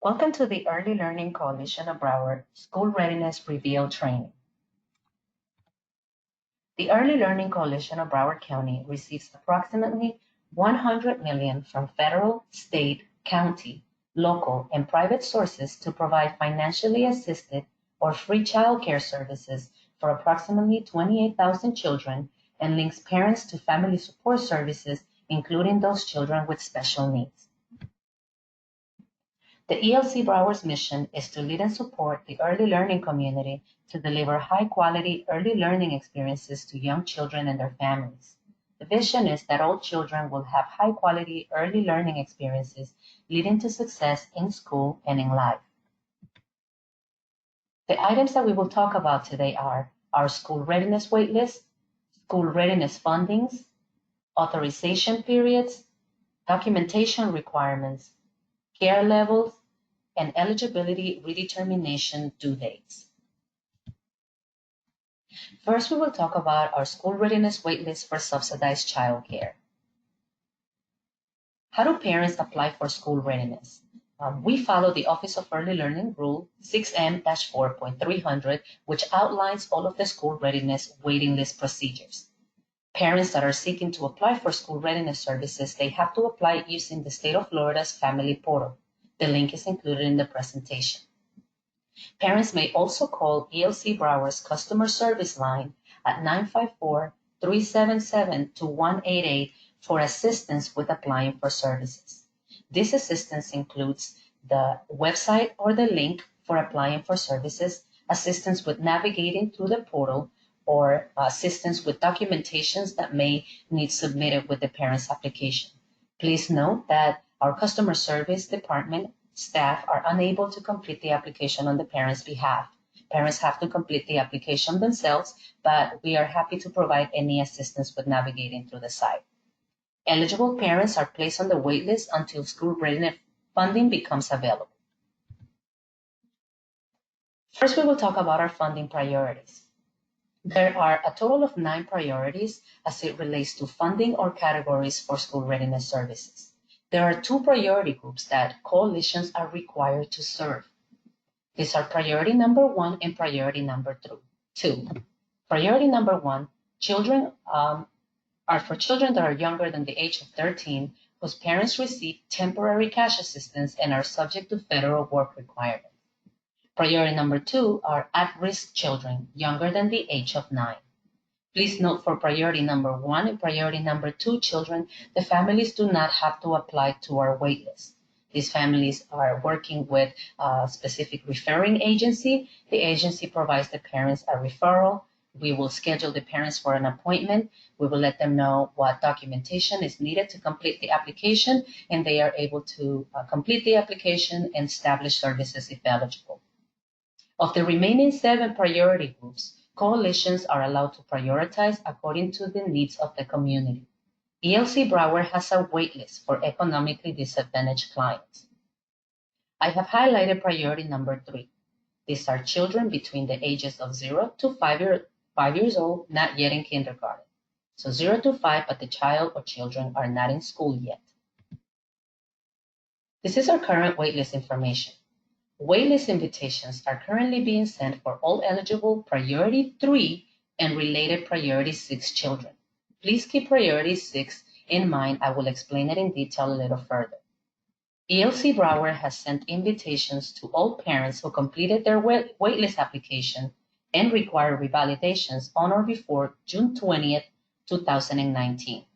Welcome to the Early Learning Coalition of Broward School Readiness Reveal Training. The Early Learning Coalition of Broward County receives approximately $100 million from federal, state, county, local, and private sources to provide financially assisted or free child care services for approximately 28,000 children and links parents to family support services, including those children with special needs. The ELC Broward's mission is to lead and support the early learning community to deliver high-quality early learning experiences to young children and their families. The vision is that all children will have high-quality early learning experiences leading to success in school and in life. The items that we will talk about today are our school readiness waitlist, school readiness fundings, authorization periods, documentation requirements, care levels, and eligibility redetermination due dates. First, we will talk about our school readiness waitlist for subsidized childcare. How do parents apply for school readiness? We follow the Office of Early Learning Rule 6M-4.300, which outlines all of the school readiness waiting list procedures. Parents that are seeking to apply for school readiness services, they have to apply using the state of Florida's Family Portal. The link is included in the presentation. Parents may also call ELC Broward's customer service line at 954-377-2188 for assistance with applying for services. This assistance includes the website or the link for applying for services, assistance with navigating through the portal, or assistance with documentations that may need submitted with the parent's application. Please note that our customer service department staff are unable to complete the application on the parent's behalf. Parents have to complete the application themselves, but we are happy to provide any assistance with navigating through the site. Eligible parents are placed on the wait list until school readiness funding becomes available. First, we will talk about our funding priorities. There are a total of 9 priorities as it relates to funding or categories for school readiness services. There are 2 priority groups that coalitions are required to serve. These are priority number 1 and priority number 2. Priority number 1, children are for children that are younger than the age of 13 whose parents receive temporary cash assistance and are subject to federal work requirements. Priority number 2 are at-risk children younger than the age of 9. Please note for priority number 1 and priority number 2 children, the families do not have to apply to our waitlist. These families are working with a specific referring agency. The agency provides the parents a referral. We will schedule the parents for an appointment. We will let them know what documentation is needed to complete the application, and they are able to complete the application and establish services if eligible. Of the remaining 7 priority groups, coalitions are allowed to prioritize according to the needs of the community. ELC Broward has a waitlist for economically disadvantaged clients. I have highlighted priority number 3. These are children between the ages of 0 to 5 years old, not yet in kindergarten. So 0 to 5, but the child or children are not in school yet. This is our current waitlist information. Waitlist invitations are currently being sent for all eligible priority 3 and related priority 6 children. Please keep priority 6 in mind. I will explain it in detail a little further. ELC Broward has sent invitations to all parents who completed their waitlist application and require revalidations on or before June 20th, 2019.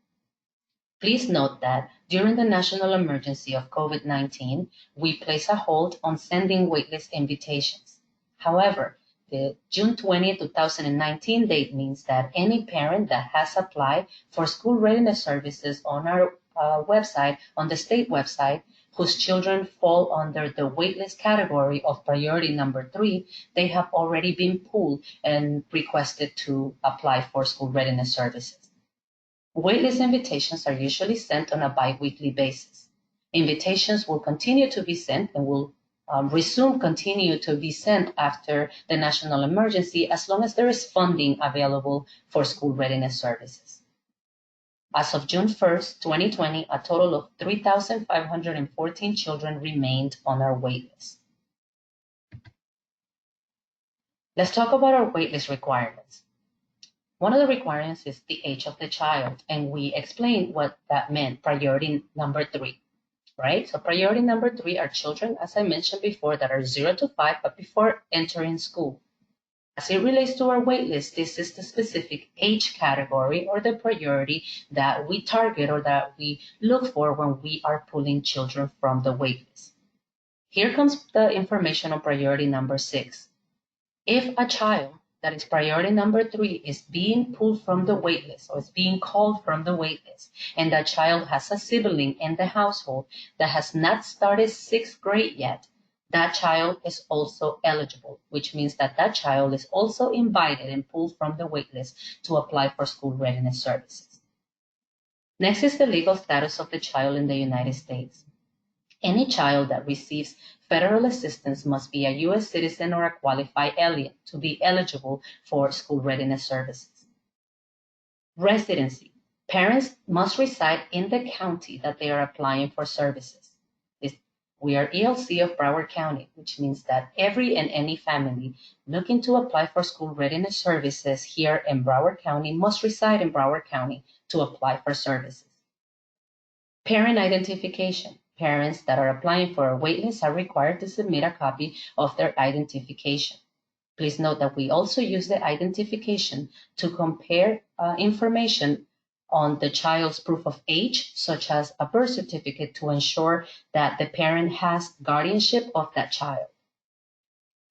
Please note that during the national emergency of COVID-19, we place a hold on sending waitlist invitations. However, the June 20, 2019 date means that any parent that has applied for school readiness services on our website, on the state website, whose children fall under the waitlist category of priority number 3, they have already been pulled and requested to apply for school readiness services. Waitlist invitations are usually sent on a bi-weekly basis. Invitations will continue to be sent and will continue to be sent after the national emergency as long as there is funding available for school readiness services. As of June 1st, 2020, a total of 3,514 children remained on our waitlist. Let's talk about our waitlist requirements. One of the requirements is the age of the child, and we explained what that meant, priority number 3, right? So priority number 3 are children, as I mentioned before, that are 0 to 5, but before entering school. As it relates to our waitlist, this is the specific age category or the priority that we target or that we look for when we are pulling children from the waitlist. Here comes the information on priority number 6. If a child that is priority number 3 is being pulled from the waitlist or is being called from the waitlist, and that child has a sibling in the household that has not started 6th grade yet, that child is also eligible, which means that that child is also invited and pulled from the waitlist to apply for school readiness services. Next is the legal status of the child in the United States. Any child that receives federal assistance must be a U.S. citizen or a qualified alien to be eligible for school readiness services. Residency. Parents must reside in the county that they are applying for services. We are ELC of Broward County, which means that every and any family looking to apply for school readiness services here in Broward County must reside in Broward County to apply for services. Parent identification. Parents that are applying for a waitlist are required to submit a copy of their identification. Please note that we also use the identification to compare information on the child's proof of age, such as a birth certificate, to ensure that the parent has guardianship of that child.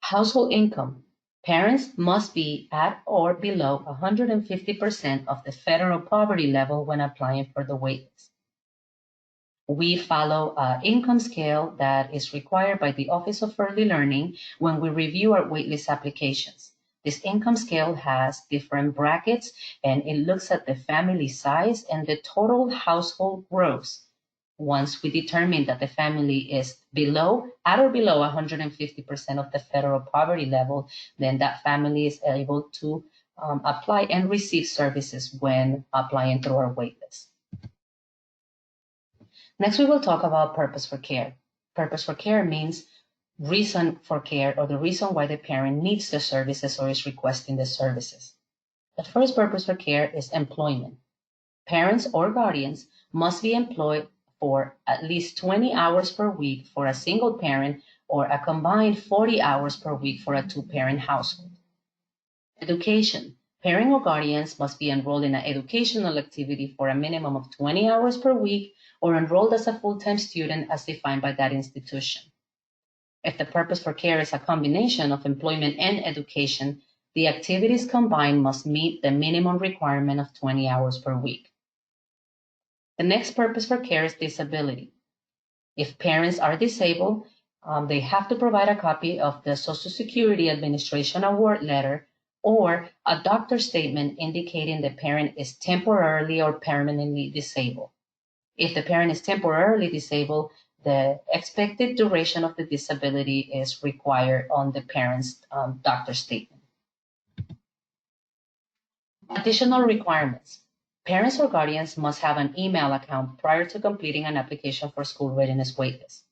Household income. Parents must be at or below 150% of the federal poverty level when applying for the waitlist. We follow an income scale that is required by the Office of Early Learning when we review our waitlist applications. This income scale has different brackets, and it looks at the family size and the total household gross. Once we determine that the family is at or below 150% of the federal poverty level, then that family is able to apply and receive services when applying through our waitlist. Next, we will talk about purpose for care. Purpose for care means reason for care, or the reason why the parent needs the services or is requesting the services. The first purpose for care is employment. Parents or guardians must be employed for at least 20 hours per week for a single parent or a combined 40 hours per week for a 2-parent household. Education. Parent or guardians must be enrolled in an educational activity for a minimum of 20 hours per week or enrolled as a full-time student as defined by that institution. If the purpose for care is a combination of employment and education, the activities combined must meet the minimum requirement of 20 hours per week. The next purpose for care is disability. If parents are disabled, they have to provide a copy of the Social Security Administration award letter or a doctor's statement indicating the parent is temporarily or permanently disabled. If the parent is temporarily disabled, the expected duration of the disability is required on the parent's doctor's statement. Additional requirements. Parents or guardians must have an email account prior to completing an application for school readiness waitlist.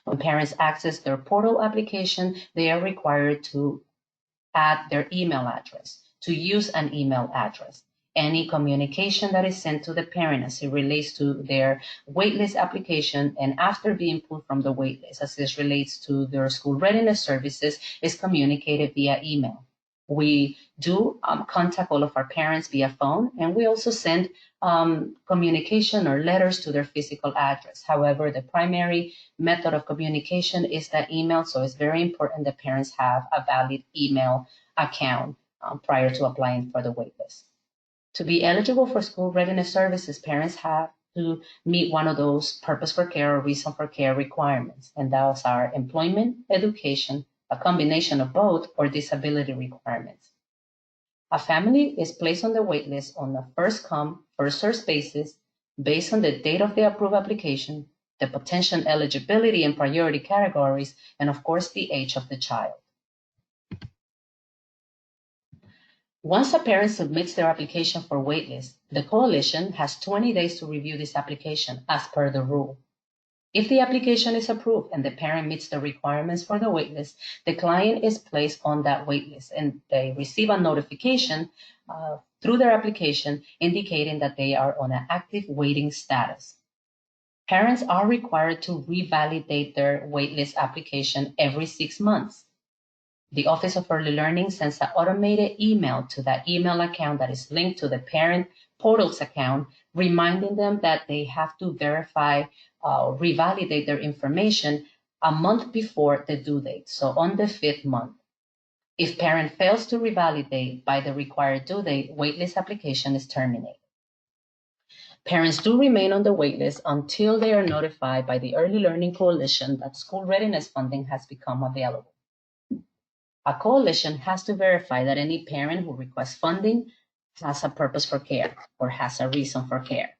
When parents access their portal application, they are required to add their email address, to use an email address. Any communication that is sent to the parent as it relates to their waitlist application and after being pulled from the waitlist as it relates to their school readiness services is communicated via email. We do contact all of our parents via phone, and we also send communication or letters to their physical address. However, the primary method of communication is that email, so it's very important that parents have a valid email account prior to applying for the waitlist. To be eligible for school readiness services, parents have to meet one of those purpose for care or reason for care requirements, and those are employment, education, a combination of both, or disability requirements. A family is placed on the waitlist on a first come, first served basis based on the date of the approved application, the potential eligibility and priority categories, and of course the age of the child. Once a parent submits their application for waitlist, the coalition has 20 days to review this application as per the rule. If the application is approved and the parent meets the requirements for the waitlist, the client is placed on that waitlist and they receive a notification through their application indicating that they are on an active waiting status. Parents are required to revalidate their waitlist application every 6 months. The Office of Early Learning sends an automated email to that email account that is linked to the parent portal's account, reminding them that they have to verify, revalidate their information a month before the due date, so on the 5th month. If parent fails to revalidate by the required due date, waitlist application is terminated. Parents do remain on the waitlist until they are notified by the Early Learning Coalition that school readiness funding has become available. A coalition has to verify that any parent who requests funding has a purpose for care or has a reason for care.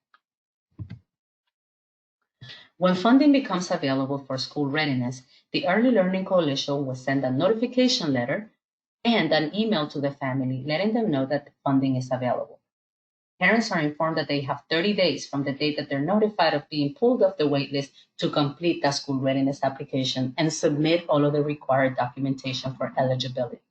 When funding becomes available for school readiness, the Early Learning Coalition will send a notification letter and an email to the family letting them know that the funding is available. Parents are informed that they have 30 days from the date that they're notified of being pulled off the waitlist to complete the school readiness application and submit all of the required documentation for eligibility.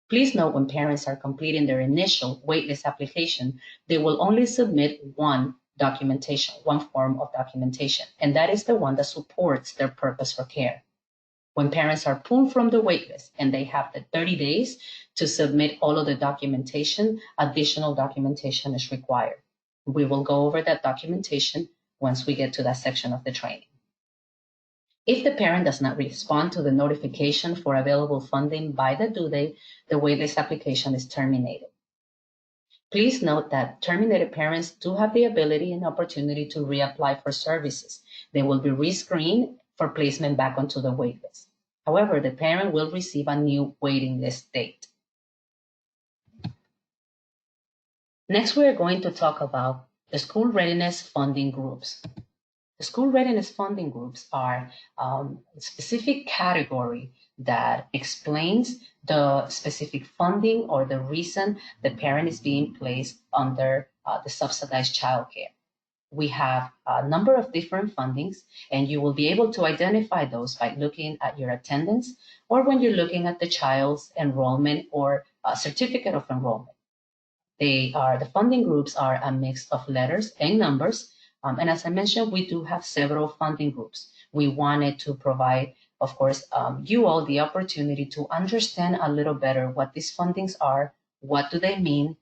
Please note when parents are completing their initial waitlist application, they will only submit one form of documentation, and that is the one that supports their purpose for care. When parents are pulled from the waitlist and they have the 30 days to submit all of the documentation, additional documentation is required. We will go over that documentation once we get to that section of the training. If the parent does not respond to the notification for available funding by the due date, the waitlist application is terminated. Please note that terminated parents do have the ability and opportunity to reapply for services. They will be rescreened for placement back onto the waitlist. However, the parent will receive a new waiting list date. Next, we are going to talk about the school readiness funding groups. The school readiness funding groups are a specific category that explains the specific funding or the reason the parent is being placed under the subsidized childcare. We have a number of different fundings, and you will be able to identify those by looking at your attendance or when you're looking at the child's enrollment or certificate of enrollment. The funding groups are a mix of letters and numbers. And as I mentioned, we do have several funding groups. We wanted to provide, of course, you all the opportunity to understand a little better what these fundings are, what do they mean,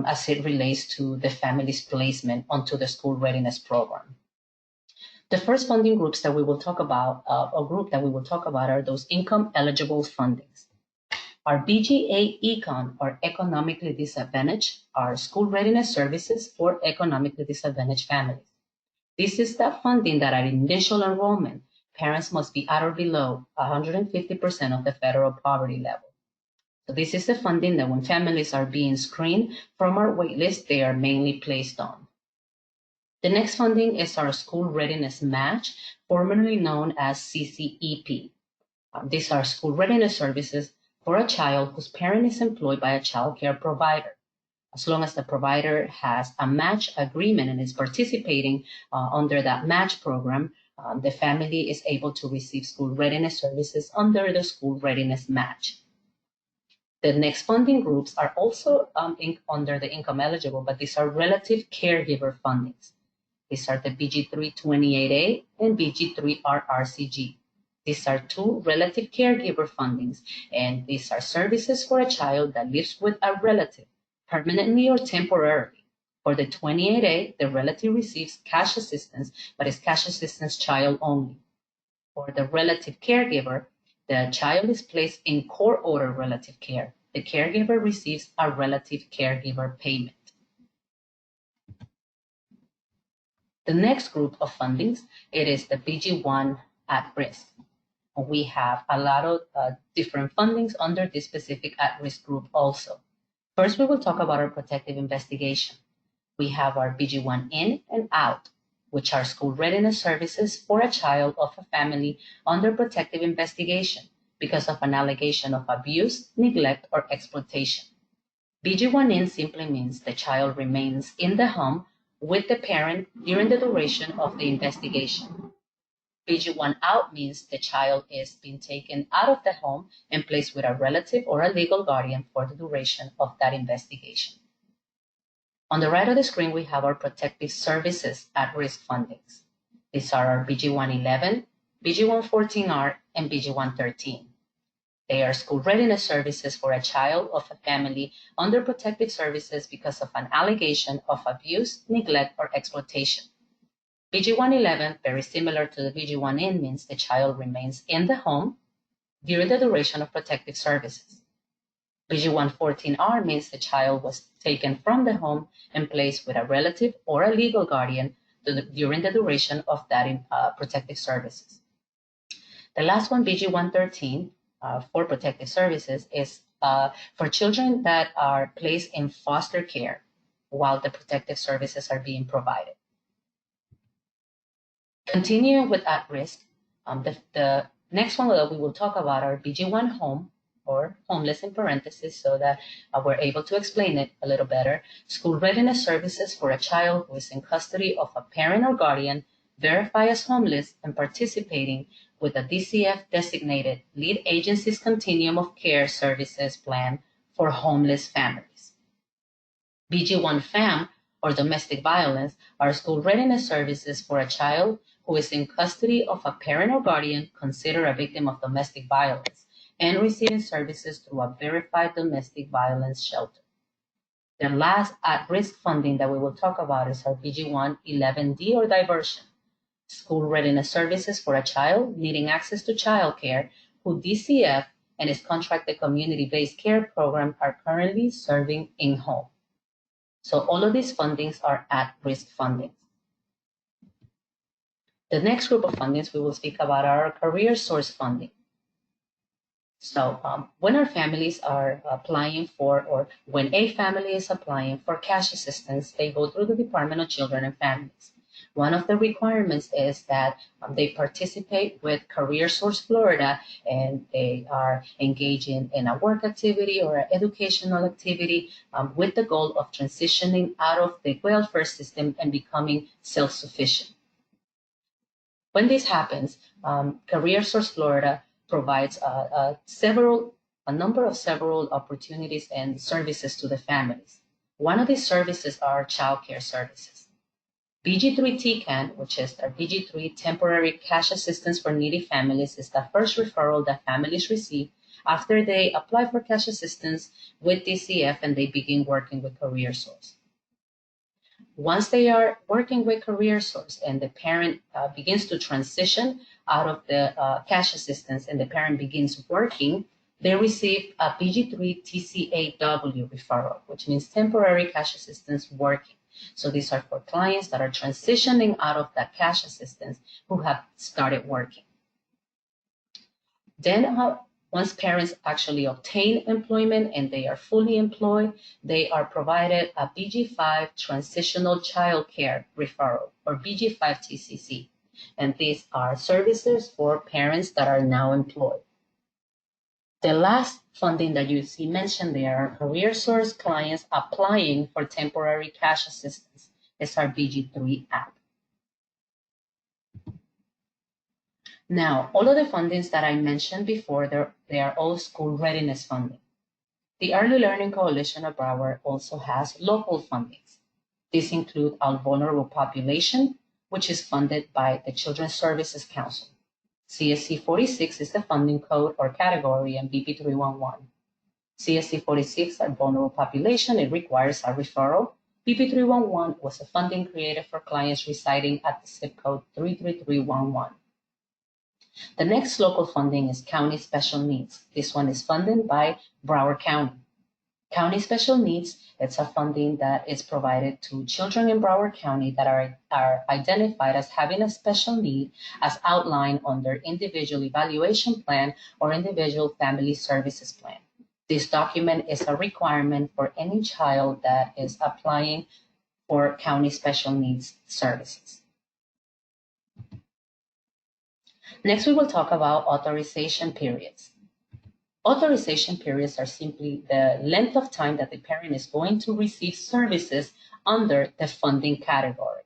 as it relates to the family's placement onto the school readiness program. The first funding groups that we will talk about, are those income eligible fundings. Our BGA Econ, or economically disadvantaged, are school readiness services for economically disadvantaged families. This is that funding that at initial enrollment, parents must be at or below 150% of the federal poverty level. So this is the funding that when families are being screened from our waitlist, they are mainly placed on. The next funding is our School Readiness Match, formerly known as CCEP. These are school readiness services for a child whose parent is employed by a child care provider. As long as the provider has a match agreement and is participating under that match program, the family is able to receive school readiness services under the School Readiness Match. The next funding groups are also under the income eligible, but these are relative caregiver fundings. These are the BG328A and BG3RRCG. These are two relative caregiver fundings, and these are services for a child that lives with a relative, permanently or temporarily. For the 28A, the relative receives cash assistance, but is cash assistance child only. For the relative caregiver, the child is placed in court order relative care. The caregiver receives a relative caregiver payment. The next group of fundings, it is the BG1 at risk. We have a lot of different fundings under this specific at-risk group also. First, we will talk about our protective investigation. We have our BG1 in and out, which are school readiness services for a child of a family under protective investigation because of an allegation of abuse, neglect, or exploitation. BG1-in simply means the child remains in the home with the parent during the duration of the investigation. BG1-out means the child is being taken out of the home and placed with a relative or a legal guardian for the duration of that investigation. On the right of the screen, we have our protective services at-risk fundings. These are our BG111, BG114R, and BG113. They are school readiness services for a child of a family under protective services because of an allegation of abuse, neglect, or exploitation. BG111, very similar to the BG1-in, means the child remains in the home during the duration of protective services. BG114R means the child was taken from the home and placed with a relative or a legal guardian during the duration of that protective services. The last one, BG113, for protective services, is for children that are placed in foster care while the protective services are being provided. Continuing with at-risk, the next one that we will talk about are BG1 home, or homeless in parentheses, so that we're able to explain it a little better. School readiness services for a child who is in custody of a parent or guardian, verified as homeless, and participating with a DCF designated lead agency's continuum of care services plan for homeless families. BG1 FAM, or domestic violence, are school readiness services for a child who is in custody of a parent or guardian considered a victim of domestic violence and receiving services through a verified domestic violence shelter. The last at-risk funding that we will talk about is our BG111D, or diversion, school readiness services for a child needing access to childcare who DCF and its contracted community-based care program are currently serving in-home. So all of these fundings are at-risk fundings. The next group of fundings we will speak about are our career source funding. So when our families are applying for, or when a family is applying for cash assistance, they go through the Department of Children and Families. One of the requirements is that they participate with Career Source Florida, and they are engaging in a work activity or an educational activity with the goal of transitioning out of the welfare system and becoming self-sufficient. When this happens, Career Source Florida provides a number of opportunities and services to the families. One of these services are child care services. BG3 TCAN, which is our BG3 Temporary Cash Assistance for Needy Families, is the first referral that families receive after they apply for cash assistance with DCF and they begin working with Career Source. Once they are working with Career Source and the parent begins to transition out of the cash assistance and the parent begins working, they receive a BG3 TCAW referral, which means temporary cash assistance working. So these are for clients that are transitioning out of that cash assistance who have started working. Then once parents actually obtain employment and they are fully employed, they are provided a BG5 Transitional Child Care Referral, or BG5 TCC. And these are services for parents that are now employed. The last funding that you see mentioned there are Career Source clients applying for temporary cash assistance. It's our BG3 app. Now, all of the fundings that I mentioned before, they are all school readiness funding. The Early Learning Coalition of Broward also has local fundings. These include our vulnerable population, which is funded by the Children's Services Council. CSC 46 is the funding code or category, and BP 311. CSC 46, our vulnerable population, it requires a referral. BP 311 was a funding created for clients residing at the zip code 33311. The next local funding is County Special Needs. This one is funded by Broward County. County Special Needs, it's a funding that is provided to children in Broward County that are identified as having a special need as outlined on their individual evaluation plan or individual family services plan. This document is a requirement for any child that is applying for County Special Needs services. Next, we will talk about authorization periods. Authorization periods are simply the length of time that the parent is going to receive services under the funding category.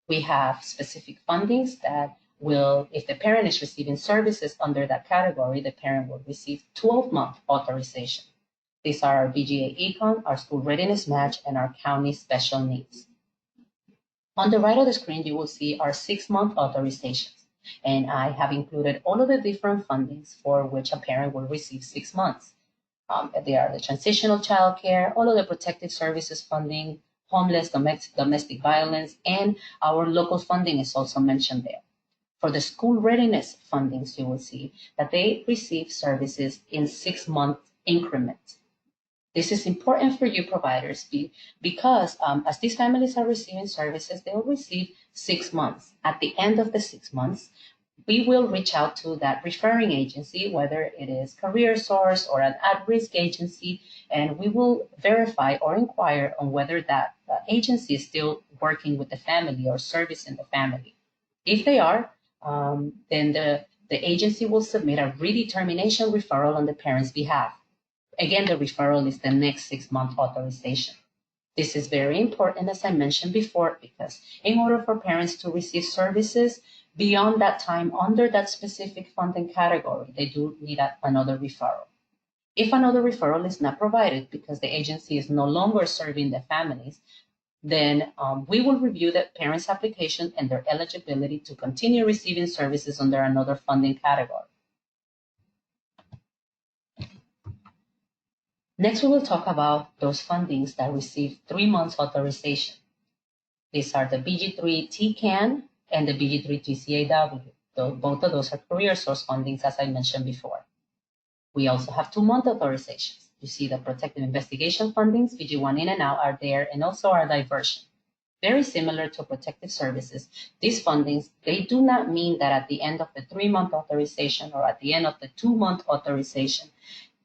We have specific fundings that will, if the parent is receiving services under that category, the parent will receive 12-month authorization. These are our BGA Econ, our School Readiness Match, and our County Special Needs. On the right of the screen, you will see our 6-month authorizations. And I have included all of the different fundings for which a parent will receive 6 months. They are the transitional child care, all of the protective services funding, homeless, domestic violence, and our local funding is also mentioned there. For the school readiness fundings, you will see that they receive services in 6-month increments. This is important for you providers because as these families are receiving services, they will receive 6 months. At the end of the 6 months, we will reach out to that referring agency, whether it is CareerSource or an at-risk agency, and we will verify or inquire on whether that agency is still working with the family or servicing the family. If they are, then the agency will submit a redetermination referral on the parent's behalf. Again, the referral is the next 6-month authorization. This is very important, as I mentioned before, because in order for parents to receive services beyond that time under that specific funding category, they do need another referral. If another referral is not provided because the agency is no longer serving the families, then we will review the parent's application and their eligibility to continue receiving services under another funding category. Next, we will talk about those fundings that receive 3 months authorization. These are the BG3 TCAN and the BG3 TCAW. Both of those are CareerSource fundings, as I mentioned before. We also have 2-month authorizations. You see the protective investigation fundings, BG1 in and out are there, and also our diversion. Very similar to protective services, these fundings, they do not mean that at the end of the 3-month authorization or at the end of the 2-month authorization,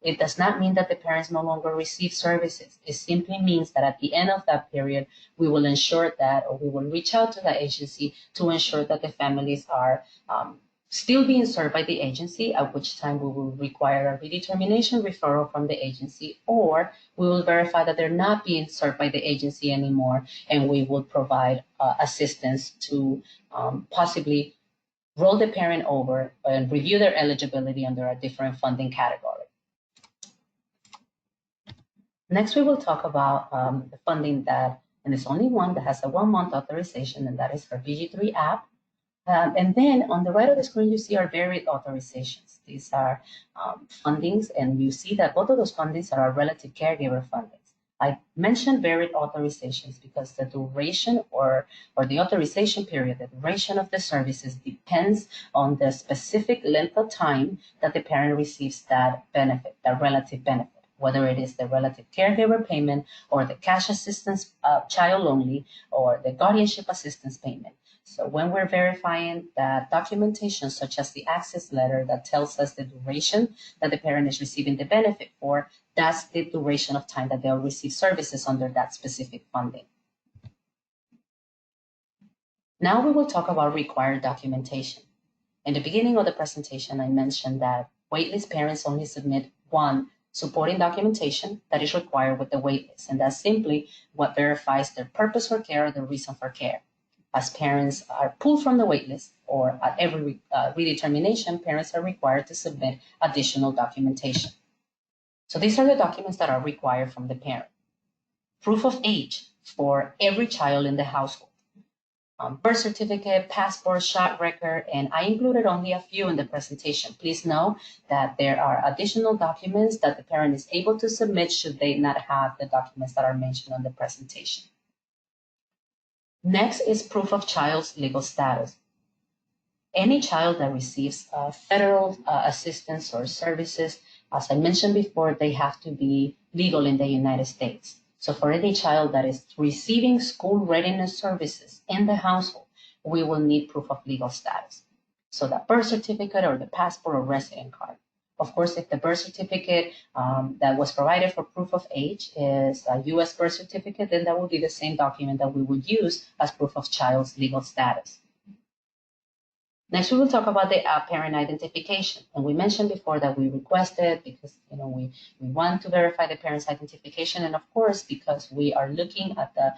it does not mean that the parents no longer receive services. It simply means that at the end of that period, we will ensure that, or we will reach out to the agency to ensure that the families are still being served by the agency, at which time we will require a redetermination referral from the agency, or we will verify that they're not being served by the agency anymore, and we will provide assistance to possibly roll the parent over and review their eligibility under a different funding category. Next, we will talk about the funding that, and it's only one that has a 1-month authorization, and that is our BG3 app. And then on the right of the screen, you see our varied authorizations. These are fundings, and you see that both of those fundings are our relative caregiver fundings. I mentioned varied authorizations because the duration or the authorization period, the duration of the services depends on the specific length of time that the parent receives that benefit, that relative benefit, whether it is the relative caregiver payment or the cash assistance child only or the guardianship assistance payment. So when we're verifying that documentation, such as the access letter that tells us the duration that the parent is receiving the benefit for, that's the duration of time that they'll receive services under that specific funding. Now we will talk about required documentation. In the beginning of the presentation, I mentioned that waitlist parents only submit one supporting documentation that is required with the waitlist, and that's simply what verifies their purpose for care or the reason for care. As parents are pulled from the waitlist, or at every redetermination, parents are required to submit additional documentation. So these are the documents that are required from the parent. Proof of age for every child in the household. Birth certificate, passport, shot record, and I included only a few in the presentation. Please know that there are additional documents that the parent is able to submit should they not have the documents that are mentioned on the presentation. Next is proof of child's legal status. Any child that receives federal assistance or services, as I mentioned before, they have to be legal in the United States. So for any child that is receiving school readiness services in the household, we will need proof of legal status. So the birth certificate or the passport or resident card. Of course, if the birth certificate that was provided for proof of age is a U.S. birth certificate, then that will be the same document that we would use as proof of child's legal status. Next, we will talk about the parent identification. And we mentioned before that we requested because we want to verify the parent's identification, and of course because we are looking at the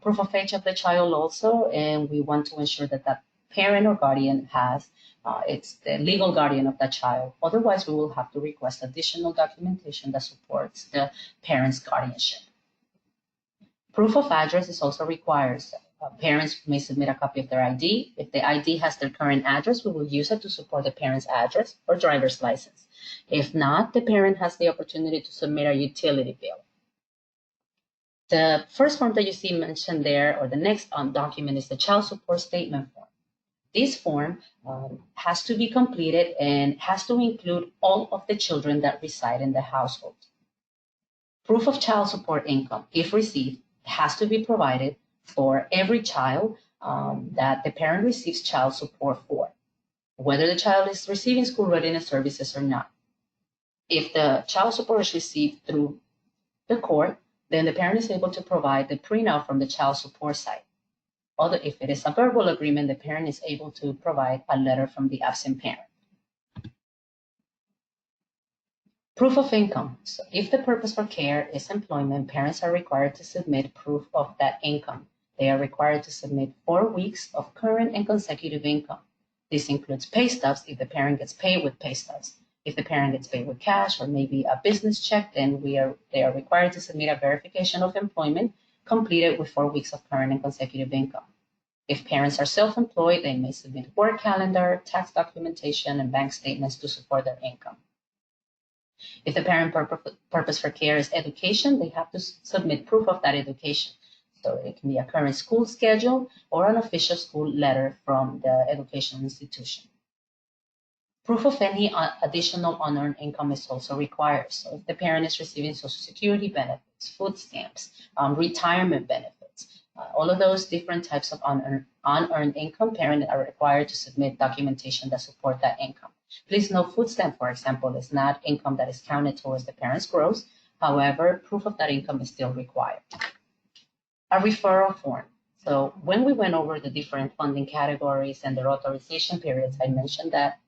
proof of age of the child also, and we want to ensure that that parent or guardian has it's the legal guardian of the child. Otherwise, we will have to request additional documentation that supports the parent's guardianship. Proof of address is also required. Parents may submit a copy of their ID. If the ID has their current address, we will use it to support the parent's address or driver's license. If not, the parent has the opportunity to submit a utility bill. The first form that you see mentioned there, or the next document, is the child support statement form. This form has to be completed and has to include all of the children that reside in the household. Proof of child support income, if received, has to be provided for every child that the parent receives child support for, whether the child is receiving school readiness services or not. If the child support is received through the court, then the parent is able to provide the printout from the child support site. Although if it is a verbal agreement, the parent is able to provide a letter from the absent parent. Proof of income. So if the purpose for care is employment, parents are required to submit proof of that income. They are required to submit 4 weeks of current and consecutive income. This includes pay stubs if the parent gets paid with pay stubs. If the parent gets paid with cash or maybe a business check, then they are required to submit a verification of employment completed with 4 weeks of current and consecutive income. If parents are self-employed, they may submit work calendar, tax documentation, and bank statements to support their income. If the parent purpose for care is education, they have to submit proof of that education. So it can be a current school schedule or an official school letter from the educational institution. Proof of any additional unearned income is also required. So if the parent is receiving Social Security benefits, food stamps, retirement benefits, all of those different types of unearned income, parents are required to submit documentation that support that income. Please note, food stamp, for example, is not income that is counted towards the parent's gross. However, proof of that income is still required. A referral form. So when we went over the different funding categories and their authorization periods, I mentioned that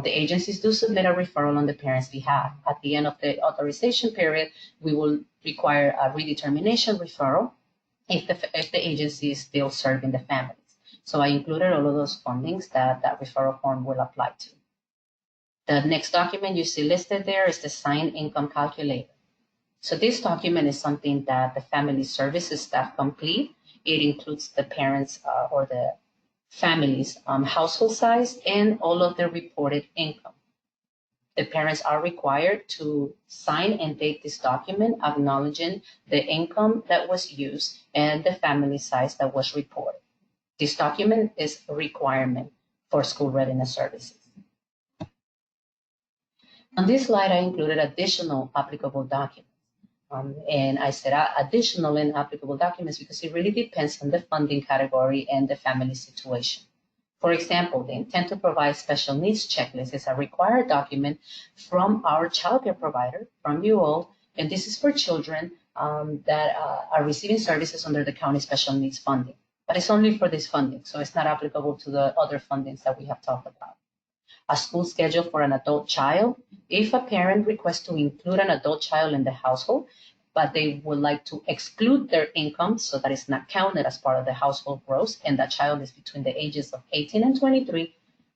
the agencies do submit a referral on the parent's behalf. At the end of the authorization period, we will require a redetermination referral if the agency is still serving the families. So I included all of those fundings that referral form will apply to. The next document you see listed there is the signed income calculator. So this document is something that the family services staff complete. It includes the parents or the family's household size and all of their reported income. The parents are required to sign and date this document acknowledging the income that was used and the family size that was reported. This document is a requirement for school readiness services. On this slide, I included additional applicable documents. And I said additional and applicable documents because it really depends on the funding category and the family situation. For example, the intent to provide special needs checklist is a required document from our childcare provider, from you all, and this is for children that are receiving services under the county special needs funding. But it's only for this funding, so it's not applicable to the other fundings that we have talked about. A school schedule for an adult child. If a parent requests to include an adult child in the household, but they would like to exclude their income so that it's not counted as part of the household gross, and that child is between the ages of 18 and 23,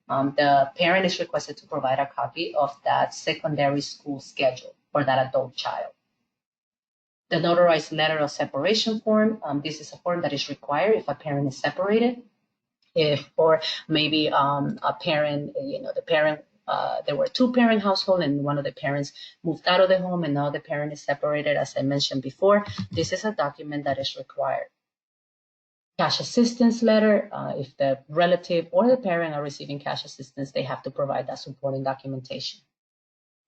the parent is requested to provide a copy of that secondary school schedule for that adult child. The notarized letter of separation form. This is a form that is required if a parent is separated. Or maybe a parent, the parent, there were two-parent household and one of the parents moved out of the home and now the parent is separated, as I mentioned before. This is a document that is required. Cash assistance letter. If the relative or the parent are receiving cash assistance, they have to provide that supporting documentation.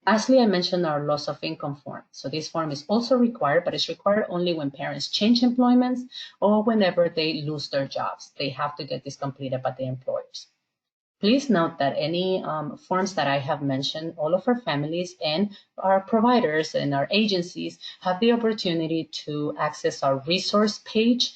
Lastly, I mentioned our loss of income form. So this form is also required, but it's required only when parents change employments or whenever they lose their jobs. They have to get this completed by the employers. Please note that any forms that I have mentioned, all of our families and our providers and our agencies have the opportunity to access our resource page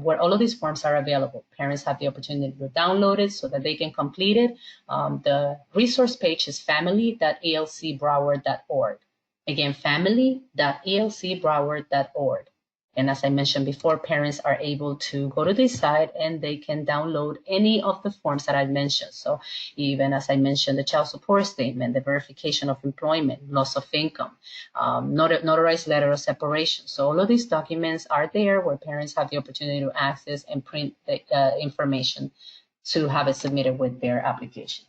where all of these forms are available. Parents have the opportunity to download it so that they can complete it. The resource page is family.elcbroward.org. Again, family.elcbroward.org. And as I mentioned before, parents are able to go to this site and they can download any of the forms that I mentioned. So even as I mentioned, the child support statement, the verification of employment, loss of income, notarized letter of separation. So all of these documents are there where parents have the opportunity to access and print the information to have it submitted with their application.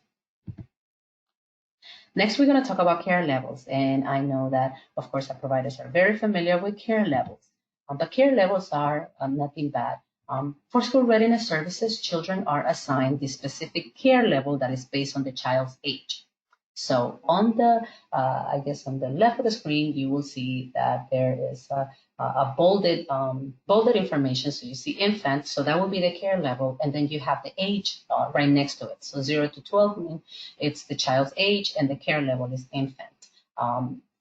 Next, we're going to talk about care levels. And I know that, of course, our providers are very familiar with care levels. But care levels are nothing bad. For school readiness services, children are assigned the specific care level that is based on the child's age. So on the, I guess on the left of the screen, you will see that there is a bolded information. So you see infant, so that will be the care level. And then you have the age right next to it. So 0 to 12, it's the child's age and the care level is infant.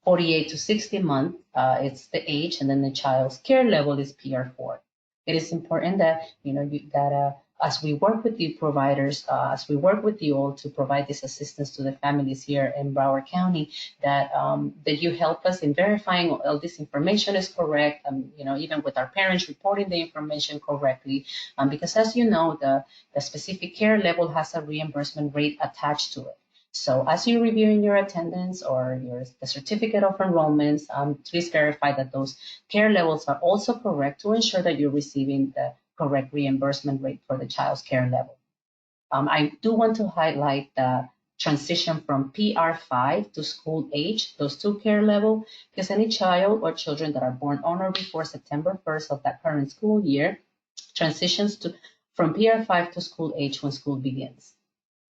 48 to 60 months, it's the age, and then the child's care level is PR4. It is important that as we work with the providers, as we work with you all to provide this assistance to the families here in Broward County, that you help us in verifying all this information is correct. Even with our parents reporting the information correctly, because as you know, the specific care level has a reimbursement rate attached to it. So as you're reviewing your attendance or the certificate of enrollments, please verify that those care levels are also correct to ensure that you're receiving the correct reimbursement rate for the child's care level. I do want to highlight the transition from PR5 to school age, those two care level, because any child or children that are born on or before September 1st of that current school year transitions from PR5 to school age when school begins.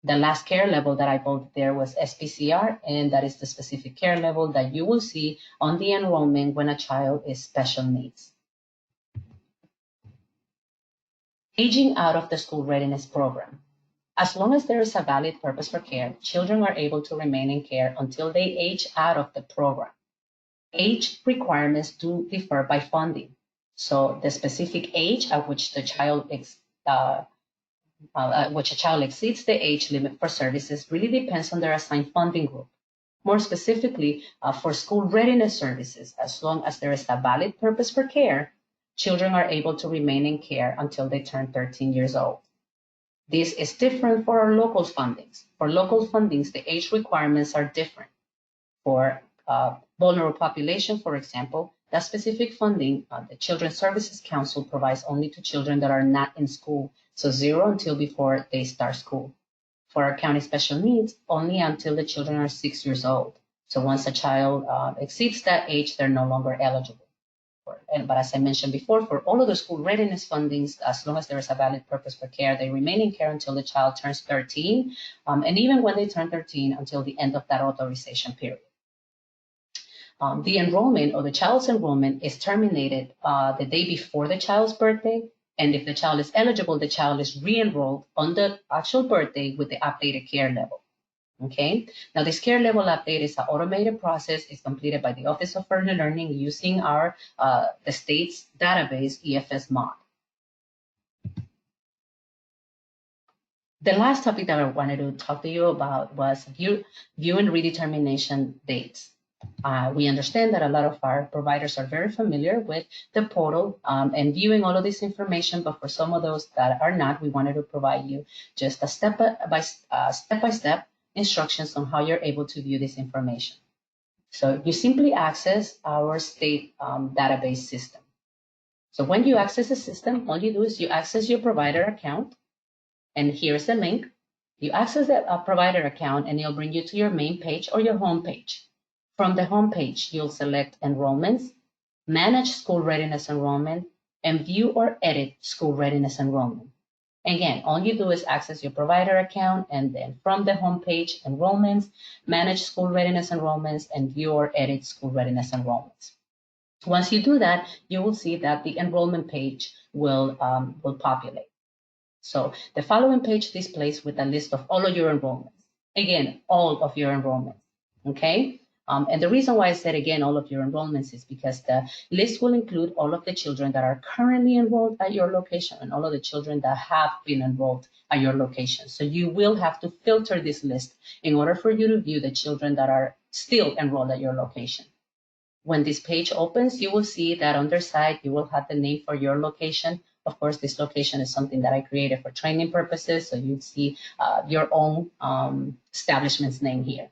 The last care level that I bolded there was SPCR, and that is the specific care level that you will see on the enrollment when a child is special needs. Aging out of the school readiness program. As long as there is a valid purpose for care, children are able to remain in care until they age out of the program. Age requirements do differ by funding. So the specific age at which the child which a child exceeds the age limit for services really depends on their assigned funding group. More specifically, for school readiness services, as long as there is a valid purpose for care, children are able to remain in care until they turn 13 years old. This is different for our local fundings. For local fundings, the age requirements are different. For vulnerable population, for example, that specific funding, the Children's Services Council provides only to children that are not in school, so 0 until before they start school. For our county special needs, only until the children are 6 years old. So once a child exceeds that age, they're no longer eligible. But as I mentioned before, for all of the school readiness fundings, as long as there is a valid purpose for care, they remain in care until the child turns 13, and even when they turn 13, until the end of that authorization period. The enrollment or the child's enrollment is terminated the day before the child's birthday. And if the child is eligible, the child is re-enrolled on the actual birthday with the updated care level. Okay. Now, this care level update is an automated process. It's completed by the Office of Early Learning using our the state's database, EFS Mod. The last topic that I wanted to talk to you about was view and redetermination dates. We understand that a lot of our providers are very familiar with the portal and viewing all of this information, but for some of those that are not, we wanted to provide you just a step-by-step instructions on how you're able to view this information. So you simply access our state database system. So when you access the system, all you do is you access your provider account, and here's the link. You access that provider account, and it'll bring you to your main page or your home page. From the home page, you'll select Enrollments, Manage School Readiness Enrollment, and View or Edit School Readiness Enrollment. Again, all you do is access your provider account, and then from the home page, Enrollments, Manage School Readiness Enrollments, and View or Edit School Readiness Enrollments. Once you do that, you will see that the enrollment page will populate. So the following page displays with a list of all of your enrollments. Again, all of your enrollments. Okay. And the reason why I said again all of your enrollments is because the list will include all of the children that are currently enrolled at your location and all of the children that have been enrolled at your location. So you will have to filter this list in order for you to view the children that are still enrolled at your location. When this page opens, you will see that on their side, you will have the name for your location. Of course, this location is something that I created for training purposes, so you'd see your own establishment's name here.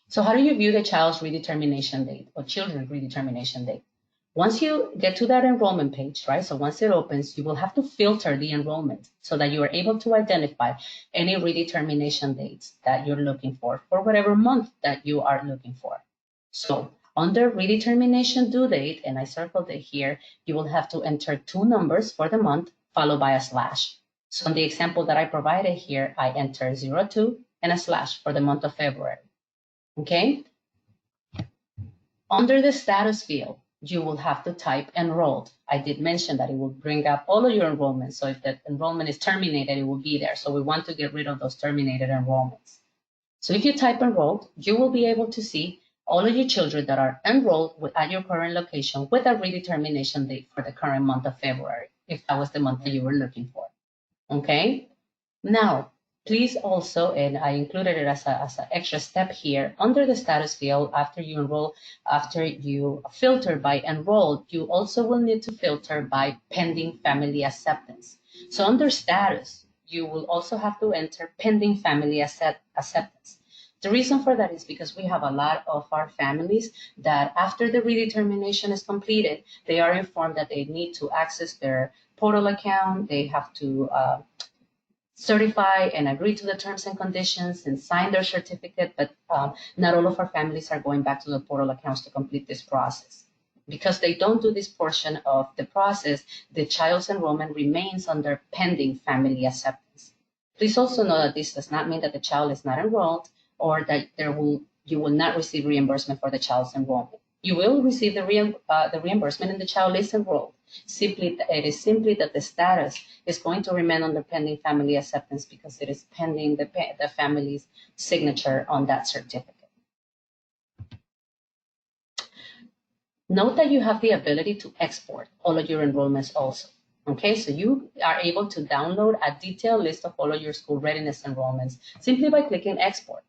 So how do you view the child's redetermination date or children's redetermination date? Once you get to that enrollment page, right? So once it opens, you will have to filter the enrollment so that you are able to identify any redetermination dates that you're looking for whatever month that you are looking for. So under redetermination due date, and I circled it here, you will have to enter 2 numbers for the month followed by a slash. So in the example that I provided here, I enter 02 and a slash for the month of February. Okay. Under the status field, you will have to type enrolled. I did mention that it will bring up all of your enrollments. So if the enrollment is terminated, it will be there. So we want to get rid of those terminated enrollments. So if you type enrolled, you will be able to see all of your children that are enrolled at your current location with a redetermination date for the current month of February, if that was the month that you were looking for. Okay. Now, please also, and I included it as an extra step here, under the status field, after you enroll, after you filter by enrolled, you also will need to filter by pending family acceptance. So under status, you will also have to enter pending family acceptance. The reason for that is because we have a lot of our families that after the redetermination is completed, they are informed that they need to access their portal account, they have to certify and agree to the terms and conditions and sign their certificate, but not all of our families are going back to the portal accounts to complete this process. Because they don't do this portion of the process, the child's enrollment remains under pending family acceptance. Please also know that this does not mean that the child is not enrolled or that you will not receive reimbursement for the child's enrollment. You will receive the reimbursement and the child is enrolled. It is simply that the status is going to remain under pending family acceptance because it is pending the family's signature on that certificate. Note that you have the ability to export all of your enrollments also. Okay, so you are able to download a detailed list of all of your school readiness enrollments simply by clicking export.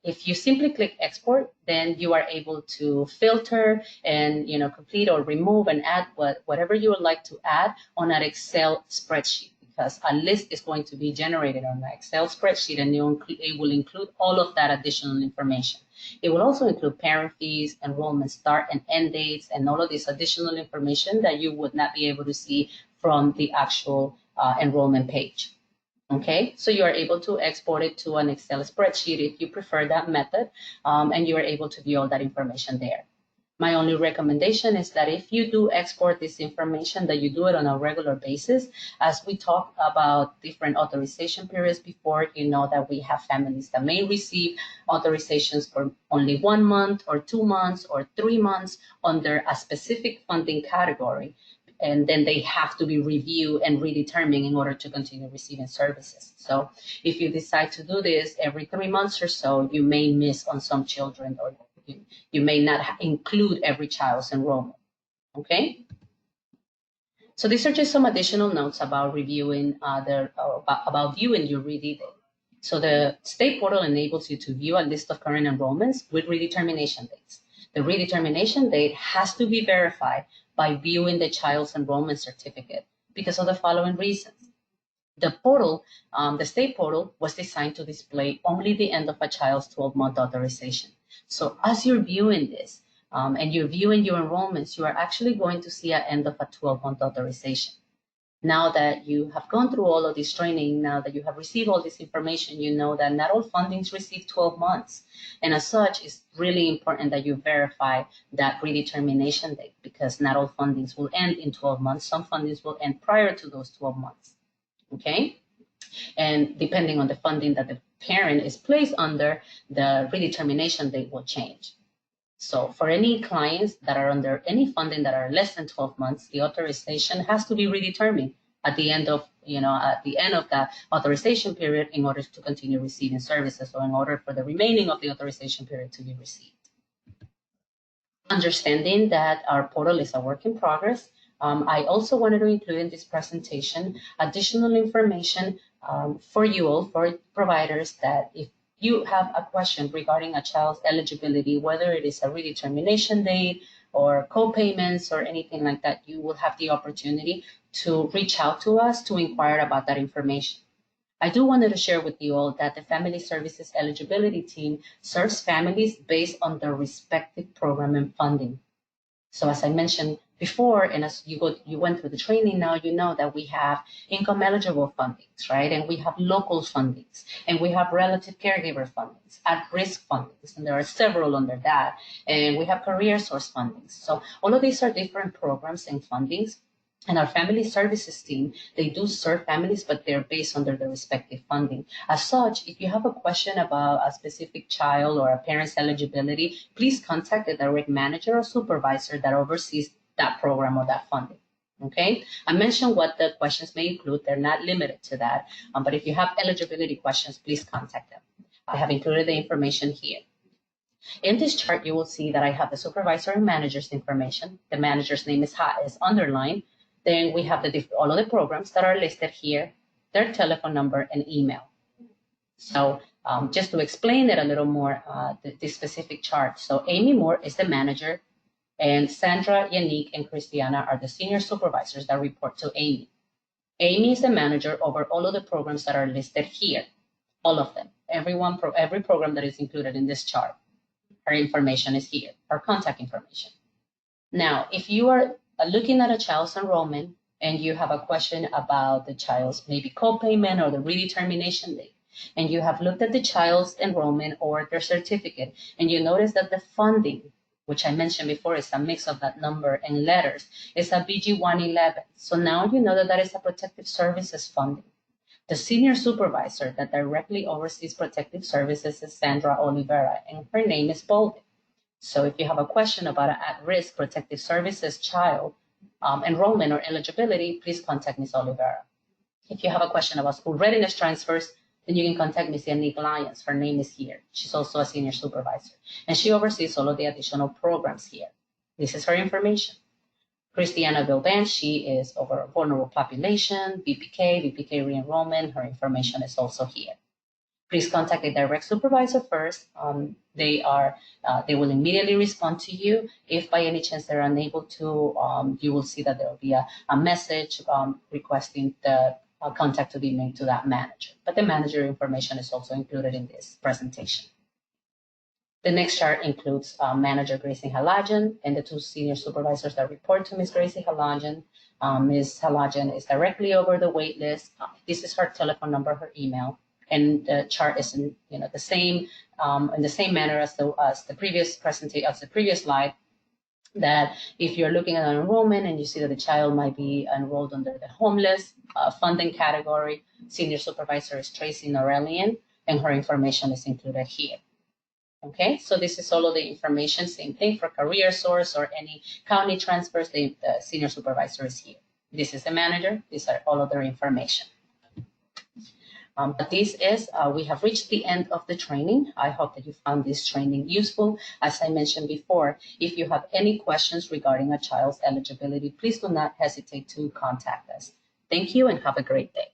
If you simply click export, then you are able to filter and complete or remove and add whatever you would like to add on an Excel spreadsheet, because a list is going to be generated on an Excel spreadsheet and it will include all of that additional information. It will also include parent fees, enrollment start and end dates, and all of this additional information that you would not be able to see from the actual enrollment page. Okay, so you are able to export it to an Excel spreadsheet if you prefer that method, and you are able to view all that information there. My only recommendation is that if you do export this information, that you do it on a regular basis. As we talked about different authorization periods before, you know that we have families that may receive authorizations for only 1 month or 2 months or 3 months under a specific funding category. And then they have to be reviewed and redetermined in order to continue receiving services. So if you decide to do this every 3 months or so, you may miss on some children, or you may not include every child's enrollment. Okay? So these are just some additional notes about reviewing about viewing your READY date. So the state portal enables you to view a list of current enrollments with redetermination dates. The redetermination date has to be verified by viewing the child's enrollment certificate because of the following reasons. The portal, the state portal, was designed to display only the end of a child's 12-month authorization. So as you're viewing this and you're viewing your enrollments, you are actually going to see an end of a 12-month authorization. Now that you have gone through all of this training, now that you have received all this information, you know that not all fundings receive 12 months. And as such, it's really important that you verify that redetermination date, because not all fundings will end in 12 months. Some fundings will end prior to those 12 months. Okay? And depending on the funding that the parent is placed under, the redetermination date will change. So for any clients that are under any funding that are less than 12 months, the authorization has to be redetermined at the end of at the end of that authorization period in order to continue receiving services, or in order for the remaining of the authorization period to be received. Understanding that our portal is a work in progress, I also wanted to include in this presentation additional information for you all, for providers, that if you have a question regarding a child's eligibility, whether it is a redetermination date or co-payments or anything like that, you will have the opportunity to reach out to us to inquire about that information. I do wanted to share with you all that the Family Services Eligibility Team serves families based on their respective program and funding. So as I mentioned before, and as you went through the training, now you know that we have income eligible fundings, right? And we have local fundings, and we have relative caregiver fundings, at-risk fundings, and there are several under that. And we have career source fundings. So all of these are different programs and fundings. And our family services team, they do serve families, but they're based under their respective funding. As such, if you have a question about a specific child or a parent's eligibility, please contact the direct manager or supervisor that oversees that program or that funding. Okay, I mentioned what the questions may include. They're not limited to that. But if you have eligibility questions, please contact them. I have included the information here. In this chart, you will see that I have the supervisor and manager's information. The manager's name is underlined. Then we have all of the programs that are listed here, their telephone number and email. So just to explain it a little more, this specific chart. So Amy Moore is the manager, and Sandra, Yannick, and Christiana are the senior supervisors that report to Amy. Amy is the manager over all of the programs that are listed here, all of them, every program that is included in this chart. Her information is here, her contact information. Now, if you are looking at a child's enrollment and you have a question about the child's maybe co-payment or the redetermination date, and you have looked at the child's enrollment or their certificate, and you notice that the funding, which I mentioned before, is a mix of that number and letters, is a BG 111. So now you know that that is a protective services funding. The senior supervisor that directly oversees protective services is Sandra Oliveira, and her name is bolded. So if you have a question about an at-risk protective services child enrollment or eligibility, please contact Ms. Oliveira. If you have a question about school readiness transfers, then you can contact Ms. Yannick Lyons. Her name is here. She's also a senior supervisor, and she oversees all of the additional programs here. This is her information. Christiana Vilban, she is over a vulnerable population, VPK re-enrollment. Her information is also here. Please contact the direct supervisor first. They will immediately respond to you. If by any chance they're unable to, you will see that there will be a message requesting the contact to be made to that manager. But the manager information is also included in this presentation. The next chart includes Manager Gracie Halajan and the two senior supervisors that report to Ms. Gracie Halajan. Ms. Halajan is directly over the wait list. This is her telephone number, her email. And the chart is in the same manner as the previous slide. That if you're looking at an enrollment and you see that the child might be enrolled under the homeless funding category, senior supervisor is Tracy Norellian, and her information is included here. Okay, so this is all of the information. Same thing for career source or any county transfers. The senior supervisor is here. This is the manager. These are all of their information. But this is, we have reached the end of the training. I hope that you found this training useful. As I mentioned before, if you have any questions regarding a child's eligibility, please do not hesitate to contact us. Thank you and have a great day.